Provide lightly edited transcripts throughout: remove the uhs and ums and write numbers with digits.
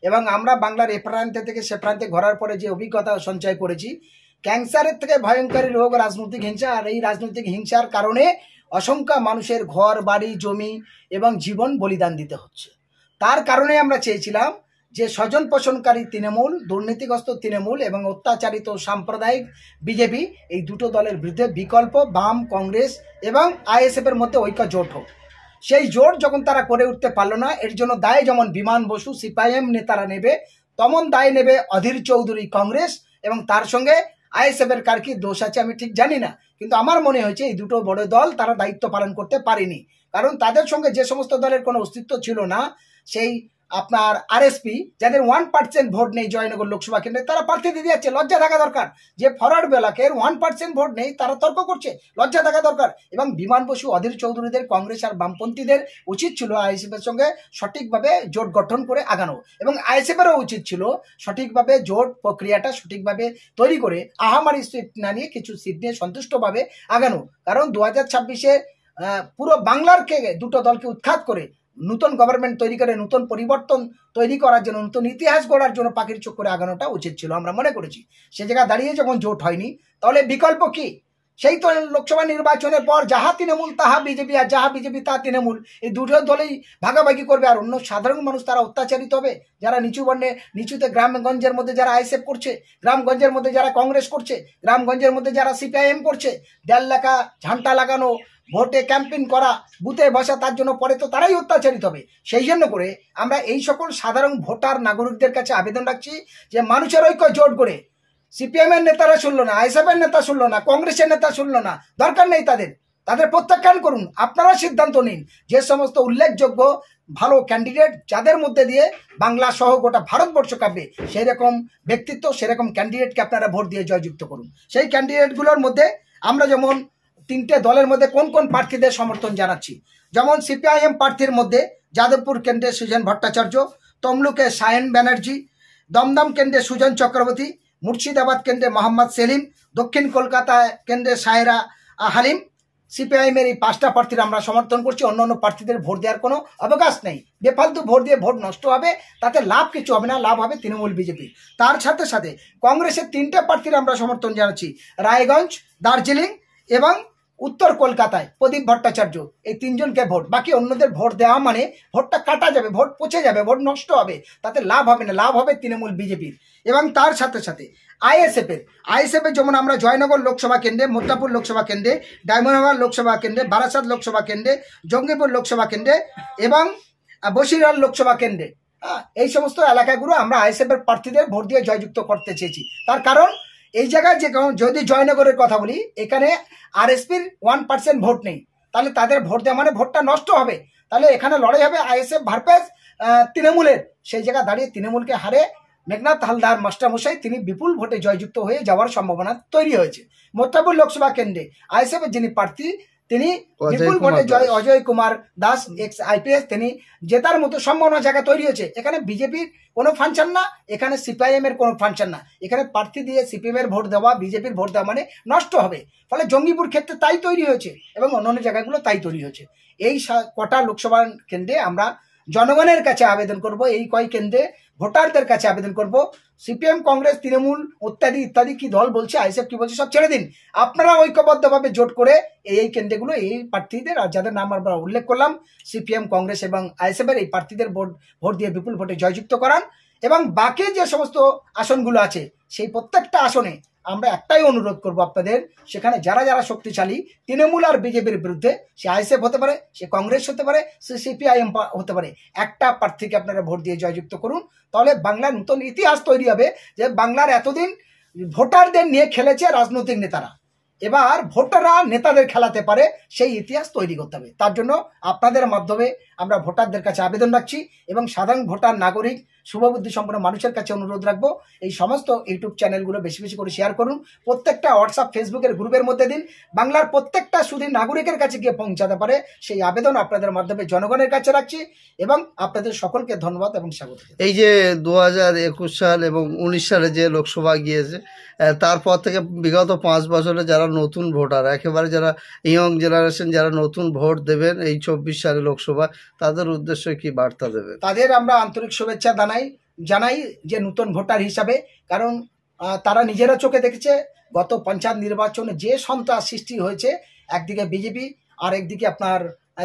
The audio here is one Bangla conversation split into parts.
এবং আমরা বাংলার এ প্রান্ত থেকে সে প্রান্তে ঘোরার পরে যে অভিজ্ঞতা সঞ্চয় করেছি, ক্যান্সারের থেকে ভয়ঙ্কর রোগ রাজনৈতিক হিংসা। আর এই রাজনৈতিক হিংসার কারণে অসংখ্য মানুষের ঘর বাড়ি জমি এবং জীবন বলিদান দিতে হচ্ছে। তার কারণে আমরা চেয়েছিলাম যে স্বজন পোষণকারী তৃণমূল, দুর্নীতিগ্রস্ত তৃণমূল এবং অত্যাচারিত সাম্প্রদায়িক বিজেপি, এই দুটো দলের বিরুদ্ধে বিকল্প বাম, কংগ্রেস এবং আইএসএফ এর মধ্যে ঐক্য জোট হোক। সেই জোট যখন তারা করে উঠতে পারলো না, এর জন্য দায় যেমন বিমান বসু সিপিআইএম নেতারা নেবে, তেমন দায় নেবে অধীর চৌধুরী কংগ্রেস, এবং তার সঙ্গে আইএসএফ এর কার কি দোষ আছে আমি ঠিক জানি না, কিন্তু আমার মনে হয়েছে এই দুটো বড় দল তারা দায়িত্ব পালন করতে পারেনি। কারণ তাদের সঙ্গে যে সমস্ত দলের কোনো অস্তিত্ব ছিল না, সেই আপনার আরএসপি যাদের 1% ভোট নেই জয়নগর লোকসভা কেন্দ্রে, তারা প্রার্থী দিয়ে যাচ্ছে। লজ্জা থাকা দরকার। যে ফরওয়ার্ড ব্লকের 1% ভোট নেই তারা তর্ক করছে, লজ্জা থাকা দরকার। এবং বিমান বসু, অধীর চৌধুরীদের, কংগ্রেস আর বামপন্থীদের উচিত ছিল আইএসএফ এর সঙ্গে সঠিকভাবে জোট গঠন করে আগানো, এবং আইএসএফ এরও উচিত ছিল সঠিকভাবে জোট প্রক্রিয়াটা সঠিকভাবে তৈরি করে আহামারি সিট না নিয়ে কিছু সিট নিয়ে সন্তুষ্টভাবে আগানো। কারণ 2026-এ পুরো বাংলারকে দুটো দলকে উৎখাত করে নতুন গভর্নমেন্ট তৈরি করে নতুন পরিবর্তন তৈরি করার জন্য, নতুন ইতিহাস গড়ার জন্য পাখির চোখ করে আগানোটা উচিত ছিল, আমরা মনে করেছি। সে জায়গায় দাঁড়িয়ে যখন জোট হয়নি, তাহলে বিকল্প কি? সেই তো লোকসভা নির্বাচনের পর যাহা তৃণমূল তাহা বিজেপি, আর যাহা বিজেপি তা তৃণমূল, এই দুটো দলেই ভাগাভাগি করবে। আর অন্য সাধারণ মানুষ তারা অত্যাচারিত হবে, যারা নিচু বর্ণে, নিচুতে গ্রামগঞ্জের মধ্যে যারা আইএসএফ করছে, গ্রামগঞ্জের মধ্যে যারা কংগ্রেস করছে, গ্রামগঞ্জের মধ্যে যারা সিপিআইএম করছে, দেড় লেখা ঝান্টা লাগানো, ভোটে ক্যাম্পেইন করা, বুথে বসা, তার জন্য পরে তো তারাই অত্যাচারিত হবে। সেই জন্য করে আমরা এই সকল সাধারণ ভোটার নাগরিকদের কাছে আবেদন রাখছি যে মানুষের ঐক্য জোট করে, সিপিএম এর নেতারা শুনলো না, আইএসএফ এর নেতা শুনলো না, কংগ্রেসের নেতা শুনলো না, দরকার নেই তাদের প্রত্যাখ্যান করুন। আপনারা সিদ্ধান্ত নিন যে সমস্ত উল্লেখযোগ্য ভালো ক্যান্ডিডেট, যাদের মধ্যে দিয়ে বাংলা সহ গোটা ভারতবর্ষ কাঁপবে, সেই রকম ব্যক্তিত্ব, সেরকম ক্যান্ডিডেটকে আপনারা ভোট দিয়ে জয়যুক্ত করুন। সেই ক্যান্ডিডেটগুলোর মধ্যে আমরা যেমন তিনটে দলের মধ্যে কোন কোন প্রার্থীদের সমর্থন জানাচ্ছি, যেমন সিপিআইএম প্রার্থীর মধ্যে যাদবপুর কেন্দ্রে সুজন ভট্টাচার্য, তমলুকে সায়ন ব্যানার্জি, দমদম কেন্দ্রে সুজন চক্রবর্তী, মুর্শিদাবাদ কেন্দ্রে মোহাম্মদ সেলিম, দক্ষিণ কলকাতা কেন্দ্রে সায়রা হালিম। সিপিআইএম এর এই 5টা প্রার্থীর আমরা সমর্থন করছি। অন্যান্য প্রার্থীদের ভোট দেওয়ার কোনো অবকাশ নেই। বেফালতু ভোট দিয়ে ভোট নষ্ট হবে, তাতে লাভ কিছু হবে না, লাভ হবে তৃণমূল বিজেপি। তার সাথে সাথে কংগ্রেসের 3টে প্রার্থীর আমরা সমর্থন জানাচ্ছি, রায়গঞ্জ, দার্জিলিং এবং উত্তর কলকাতায় প্রদীপ ভট্টাচার্য। এই 3জনকে ভোট, বাকি অন্যদের ভোট দেওয়া মানে ভোটটা কাটা যাবে, ভোট পচে যাবে, ভোট নষ্ট হবে, তাতে লাভ হবে না, লাভ হবে তৃণমূল বিজেপির। এবং তার সাথে সাথে আইএসএফ এর যেমন আমরা জয়নগর লোকসভা কেন্দ্রে, মোত্তাপুর লোকসভা কেন্দ্রে, ডায়মন্ডহাবার লোকসভা কেন্দ্রে, বারাসাত লোকসভা কেন্দ্রে, জঙ্গিপুর লোকসভা কেন্দ্রে এবং বসিরহাট লোকসভা কেন্দ্রে, এই সমস্ত এলাকাগুলো আমরা আইএসএফ এর প্রার্থীদের ভোট দিয়ে জয়যুক্ত করতে চেয়েছি। তার কারণ এই জায়গায় যে যদি জয়নগরের কথা বলি, এখানে আরএসপির 1% ভোট নেই, তাহলে তাদের ভোট দেওয়া মানে ভোটটা নষ্ট হবে। তাহলে এখানে লড়াই হবে আইএসএফ ভার্সেস তৃণমূলের। সেই জায়গায় দাঁড়িয়ে তৃণমূলকে হারে মেঘনাথ হালদার মাস্টারমশাই তিনি বিপুল ভোটে জয়যুক্ত হয়ে যাওয়ার সম্ভাবনা তৈরি হয়েছে। মোত্তাপুর লোকসভা কেন্দ্রে আইএসএফ এর যিনি প্রার্থী, তিনি বিপুল ভোটে অজয় কুমার দাস এক্স আইপিএস, তিনি জেতার মতো সম্ভাবনা জায়গা তৈরি হয়েছে। এখানে বিজেপির কোনো ফাংশন না, এখানে সিপিআইএম এর কোনো ফাংশন না। এখানে প্রার্থী দিয়ে সিপিএম এর ভোট দেওয়া, বিজেপির ভোট দেওয়া মানে নষ্ট হবে। ফলে জঙ্গিপুর ক্ষেত্রে তাই তৈরি হয়েছে এবং অন্যান্য জায়গাগুলো তাই তৈরি হয়েছে। এই কটা লোকসভা কেন্দ্রে আমরা জনগণের কাছে আবেদন করব, এই কয় কেন্দ্রে ভোটারদের কাছে আবেদন করব, সিপিএম, কংগ্রেস, তৃণমূল ইত্যাদি ইত্যাদি কি দল বলছে, আইএসএফ কি বলছে, সব ছেড়ে দিন। আপনারা ঐক্যবদ্ধভাবে জোট করে এই কেন্দ্রগুলো, এই প্রার্থীদের, আর যাদের নাম আমরা উল্লেখ করলাম, সিপিএম, কংগ্রেস এবং আইএসএফ এর এই প্রার্থীদের ভোট দিয়ে বিপুল ভোটে জয়যুক্ত করান। এবং বাকি যে সমস্ত আসনগুলো আছে, সেই প্রত্যেকটা আসনে আমরা একটাই অনুরোধ করব আপনাদের, সেখানে যারা যারা শক্তিশালী তৃণমূল আর বিজেপির বিরুদ্ধে, সে আইএসএফ হতে পারে, সে কংগ্রেস হতে পারে, সে সিপিআইএম হতে পারে, একটা প্রার্থীকে আপনারা ভোট দিয়ে জয়যুক্ত করুন। তাহলে বাংলার নতুন ইতিহাস তৈরি হবে যে বাংলার এতদিন ভোটারদের নিয়ে খেলেছে রাজনৈতিক নেতারা, এবার ভোটাররা নেতাদের খেলাতে পারে, সেই ইতিহাস তৈরি করতে হবে। তার জন্য আপনাদের মাধ্যমে আমরা ভোটারদের কাছে আবেদন রাখছি এবং সাধারণ ভোটার, নাগরিক, শুভবুদ্ধি সম্পন্ন মানুষের কাছে অনুরোধ রাখবো, এই সমস্ত ইউটিউব চ্যানেলগুলো বেশি বেশি করে শেয়ার করুন, প্রত্যেকটা হোয়াটসঅ্যাপ, ফেসবুকের গ্রুপের মধ্যে দিন, বাংলার প্রত্যেকটা শুধু নাগরিকের কাছে গিয়ে পৌঁছাতে পারে, সেই আবেদন আপনাদের মাধ্যমে জনগণের কাছে রাখছি এবং আপনাদের সকলকে ধন্যবাদ এবং স্বাগত। এই যে 2021 সাল এবং 19 সালে যে লোকসভা গিয়েছে, তারপর থেকে বিগত 5 বছরে যারা নতুন ভোটার, একেবারে যারা ইয়ং জেনারেশন, যারা নতুন ভোট দেবেন এই 24 সালে লোকসভা, তাদের উদ্দেশ্যে কি বার্তা দেবে? তাদের আমরা আন্তরিক শুভেচ্ছা জানাই যে নতুন ভোটার হিসাবে, কারণ তারা নিজেরা চোখে দেখেছে গত পঞ্চায়েত নির্বাচনে যে সন্ত্রাস সৃষ্টি হয়েছে, একদিকে বিজেপি আর একদিকে আপনার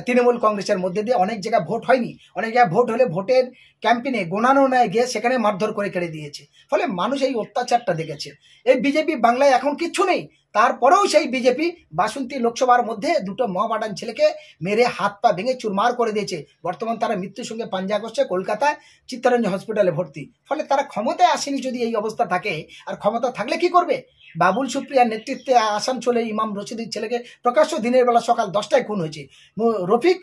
তৃণমূল কংগ্রেসের মধ্যে দিয়ে অনেক জায়গায় ভোট হয়নি, অনেক জায়গায় ভোট হলে ভোটের ক্যাম্পেইনে গোনানো নেয় গিয়ে সেখানে মারধর করে কেড়ে দিয়েছে। ফলে মানুষ এই অত্যাচারটা দেখেছে। এই বিজেপি বাংলায় এখন কিচ্ছু নেই, তারপরেও সেই বিজেপি বাসন্তী লোকসভার মধ্যে দুটো মহাবাডান ছেলেকে মেরে হাত পা ভেঙে চুরমার করে দিয়েছে। বর্তমান তারা মৃত্যুর সঙ্গে পাঞ্জা করছে, কলকাতায় চিত্তরঞ্জন হসপিটালে ভর্তি। ফলে তারা ক্ষমতায় আসেনি যদি এই অবস্থা থাকে, আর ক্ষমতা থাকলে কি করবে? বাবুল সুপ্রিয়ার নেতৃত্বে আসানসোলে ইমাম রশিদের ছেলেকে প্রকাশ্য দিনের বেলা সকাল 10টায় খুন হয়েছে। রফিক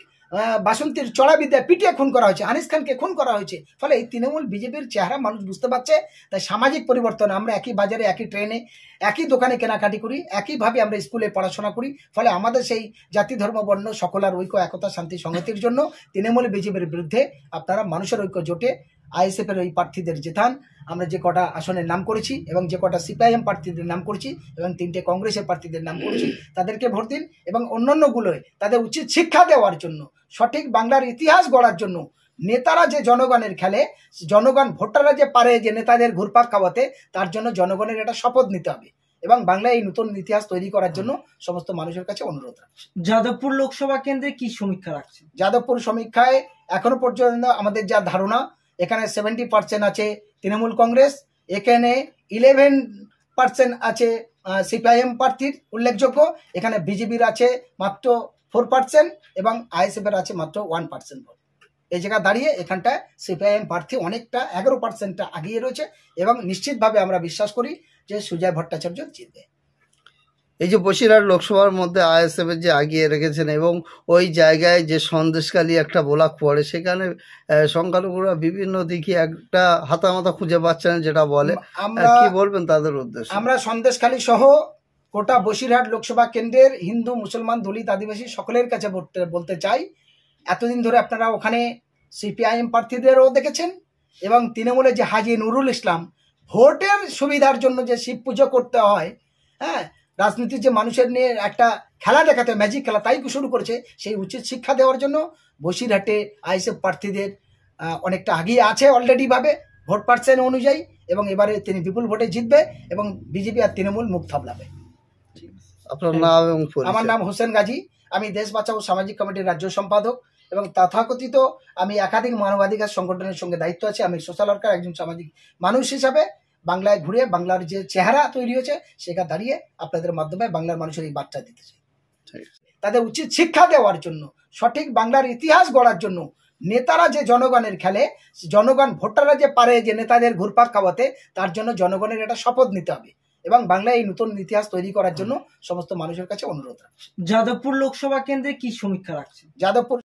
বাসন্তীর চড়াবিদ্যায় পিটিয়ে খুন করা হয়েছে, আনিস খানকে খুন করা হয়েছে। ফলে এই তৃণমূল বিজেপির চেহারা মানুষ বুঝতে পারছে। তাই সামাজিক পরিবর্তন, আমরা একই বাজারে একই ট্রেনে একই দোকানে কেনাকাটি করি, একইভাবে আমরা স্কুলে পড়াশোনা করি। ফলে আমাদের সেই জাতি ধর্ম বর্ণ সকলার ঐক্য, একতা, শান্তি, সংহতির জন্য তৃণমূল বিজেপির বিরুদ্ধে আপনারা মানুষের ঐক্য জোটে আইএসএফ এর ওই প্রার্থীদের জেতান। আমরা যে কটা আসনের নাম করেছি এবং যে কটা সিপিআইএম প্রার্থীদের নাম করেছি এবং 3টে কংগ্রেসের প্রার্থীদের নাম করেছি, তাদেরকে ভোট দিন। এবং অন্যান্যগুলোয় তাদের উচিত শিক্ষা দেওয়ার জন্য, সঠিক বাংলার ইতিহাস গড়ার জন্য। নেতারা যে জনগণের খেলে, জনগণ ভোটাররা যে পারে যে নেতাদের ঘুরপাক খাওয়াতে, তার জন্য জনগণের একটা শপথ নিতে হবে এবং বাংলায় এই নতুন ইতিহাস তৈরি করার জন্য সমস্ত মানুষের কাছে অনুরোধ রাখছি। যাদবপুর লোকসভা কেন্দ্রে কি সমীক্ষা রাখছে? যাদবপুর সমীক্ষায় এখনো পর্যন্ত আমাদের যা ধারণা, এখানে 70% আছে তৃণমূল কংগ্রেস, এখানে 11% আছে সিপিআইএম প্রার্থীর উল্লেখযোগ্য, এখানে বিজেপির আছে মাত্র 4% এবং আইএসএফ এর আছে মাত্র 1% ভোট। এই জায়গা দাঁড়িয়ে এখানটায় সিপিআইএম প্রার্থী অনেকটা 11% আগিয়ে রয়েছে এবং নিশ্চিতভাবে আমরা বিশ্বাস করি যে সুজয় ভট্টাচার্য জিতবে। এই যে বসিরহাট লোকসভার মধ্যে আইএসএফ এর যে আগিয়ে রেখেছেন এবং ওই জায়গায় যে সন্দেশখালী একটা ব্লক পড়ে, সেখানে সংখ্যালঘুরা বিভিন্ন দিকে একটা হাতামাতা খুঁজে পাচ্ছে না যেটা বলে, কি বলবেন তাদের উদ্দেশ্যে? আমরা সন্দেশখালী সহ গোটা বসিরহাট লোকসভা কেন্দ্রের হিন্দু, মুসলমান, দলিত, আদিবাসী সকলের কাছে বলতে চাই, এতদিন ধরে আপনারা ওখানে সিপিআইএম প্রার্থীদেরও দেখেছেন এবং তৃণমূলের যে হাজী নুরুল ইসলাম ভোটের সুবিধার জন্য যে শিব পুজো করতে হয়, হ্যাঁ, রাজনীতির যে মানুষের নিয়ে একটা খেলা দেখাতে হয়, ম্যাজিক খেলা, তাই শুরু করেছে। সেই উচিত শিক্ষা দেওয়ার জন্য বসিরহাটে আইএসএফ প্রার্থীদের অনেকটা আগিয়ে আছে অলরেডি ভাবে ভোট পার্সেন্ট অনুযায়ী, এবং এবারে তিনি বিপুল ভোটে জিতবে এবং বিজেপি আর তৃণমূল মুখ থাবলাবে। আপনার নাম এবং পরিচয়? আমার নাম হোসেন গাজী, আমি দেশ বাঁচাও সামাজিক কমিটির রাজ্য সম্পাদক এবং তথাকথিত আমি একাধিক মানবাধিকার সংগঠনের সঙ্গে দায়িত্ব আছে। আমি সোশ্যাল ওয়ার্কার, একজন সামাজিক মানুষ হিসাবে বাংলায় ঘুরে বাংলার যে চেহারা তৈরি হয়েছে সেখানে দাঁড়িয়ে আপনাদের মাধ্যমে বাংলার মানুষের এই বার্তা দিতে চাই। তাদের উচিত শিক্ষা দেওয়ার জন্য, সঠিক বাংলার ইতিহাস গড়ার জন্য। নেতারা যে জনগণের খেলে, জনগণ ভোটাররা যে পারে যে নেতাদের ঘুরপাক খাওয়াতে, তার জন্য জনগণের একটা শপথ নিতে হবে এবং বাংলায় এই নতুন ইতিহাস তৈরি করার জন্য সমস্ত মানুষের কাছে অনুরোধ রাখছি। যাদবপুর লোকসভা কেন্দ্রে কি সমীক্ষা রাখছে? যাদবপুর